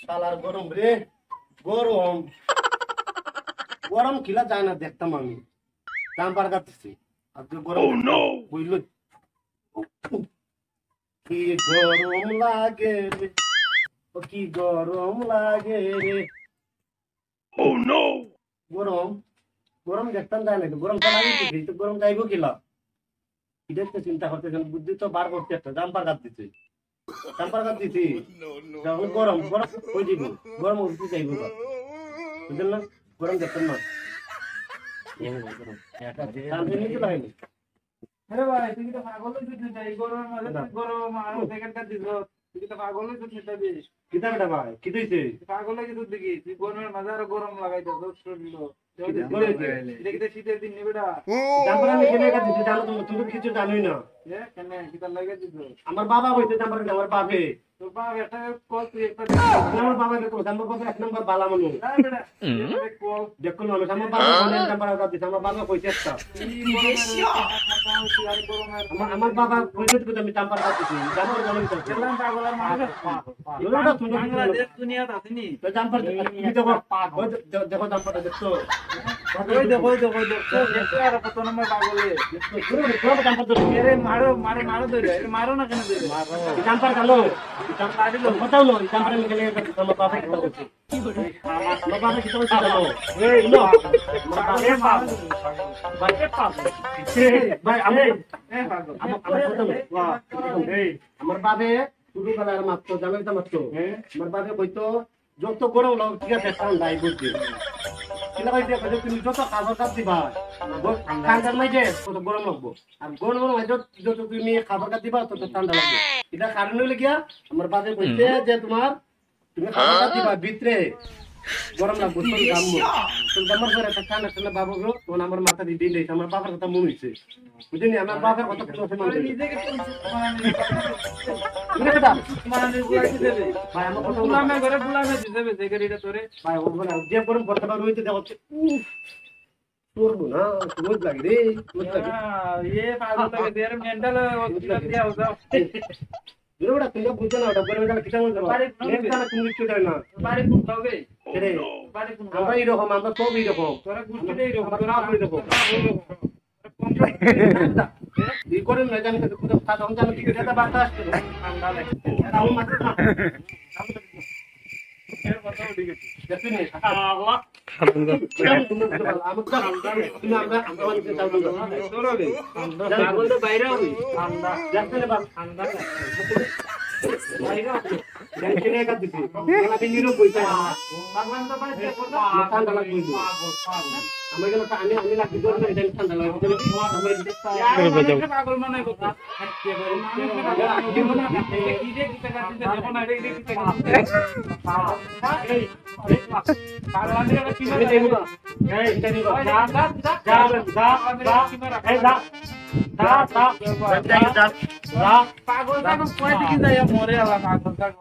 শালার গরম রে, গরম গরম খিলা যায় না দেখতাম আমি দাম পার কাটতেছি আর তুই গরম বুঝল কি গরম লাগে রে, ও কি গরম লাগে রে। গরম গরম দেখতাম যায় না, গরম তো লাগিয়েছি তো গরম যাইবো কিলা এটা তো চিন্তা করতেছেন, বুদ্ধি তো বার করতে একটা দাম পার কাটতেছি দাম পার কাটতেছি যখন গরম গরম হয়ে যাব, গরম উঠতে চাইবো বুঝলেন না, গরম দেখতাম না আরে ভাই তুই তো পাগল হইছিস না এই গরমের মাঝে তুই গরম আর প্যাকেটটা দিছ তুই তো পাগল হইছিস না বেশ কিতা বেটা ভাই কি দিছে পাগল হয়ে গেছিস দেখি তুই গরমের মাঝে আর গরম লাগাইতে শরীর দেখতে শীতের দিন নেবে না জাম্পার আমি কেনে কাটতেছি জানো তুমি, তুমি তো কিছু জানোই না। কেন কিতা লাগে দিছ আমার বাবা কইছে জাম্পার, আমার বাপে তোর বাপ একটা কল তুই একটা আমার বাবা দেখো জাম্পার বাবা এক নম্বর বালা মানুষ না বেটা কল দেখো মানুষ, আমার বাবা বলেন জাম্পার কাটতেছে, আমার বাবা কইছে একটা আমার বাবা কইছে তো আমি জাম্পার কাটতেছি জাম্পার বলেন তো গেলাম পাগলার মানুষ এগুলোটা তুমি বাংলাদেশ দুনিয়াতে আসেনি তো জাম্পার তুমি দেখো দেখো জাম্পারটা দেখছো ওই দেখো দেখো আর কত নম্বর পাগলে জাম্পার তো এরে মারো মারো মারো ধরে এরে মারো না কেন ধরে জাম্পার কালো জাম্পার দিলো কথাও না জাম্পার আমি কেনে কাটতেছি, আমার বাবা কি করছে আমার বাবা কি করছে জানো এই নো আমার ভাই আমি এ পাগল আমার বাবে ছোটবেলার মাত্র জানাই তো মাত্র আমার বাবে কইতো যত গরম লাগ ঠিক আছে ঠান্ডাই বুঝছি কিলা কইতে কইতে তুমি যত খাবার কাট দিবা ঠান্ডা নাই যে তত গরম লাগবো, আর গরম গরম যত তুমি খাবার কাট দিবা তত ঠান্ডা লাগবে। এটা কারণ হইলে গিয়া আমার বাবে কইতে যে তোমার তুমি খাবার কাট দিবা ভিতরে গরম লাগবো তুমি গামবো তুমি গামার পরে একটা ঠান্ডা ঠান্ডা বাবু তখন আমার মাথা দিয়ে দিলে আমার বাবার কথা মনে হয়েছে বুঝলি, আমার বাবার কথা কথা মনে নিজেকে ভাই আমার কথা বুলামে ঘরে বুলামে দিবে যে গাড়িটা তোরে ভাই ও বলে যে গরম করতে পারো হইতে দেখো তোরবো না রোজ লাগে রে রোজ লাগে ये पागल लगे देर मेंटल हॉस्पिटल दिया होता বেটা তুমি বুঝছো না ওটা গরম গেলে কিটা মন করো নেক্সট না তুমি কিছু দেয় না बारी कुन लगे রে बारी कुन আমরা এরকম আমরা সব এরকম তোরা গুষ্টি দেই রকম তোরা আমরা এরকম এই করে না জানি তো খুব কাজ আমি জানি কি এটা বাতা আসছে ঠান্ডা লাগে তাও মাত্র এর কথা উঠে গেছে দেখি নি আল্লাহ তুমি আমরা আমাদের চালু তোরা বে পাগল তো বাইরে হবে ঠান্ডা দেখতে না ঠান্ডা বাইরে দেখতে না কাজ দিছি না বিনিরো কইতা ভগবান তো বাইরে কথা ঠান্ডা লাগবে আমি গেল আমি লাগি দর না এটা ঠান্ডা লাগবে পাগল মানে কথা কি যে কিটা কাটতে দেখো না রে কিটা কাটতে পাগলানের কি আমি দেবো না এই এটা নিবা যা এই যা পাগল পাগল কয় দিকে যায় মরে আলা পাগল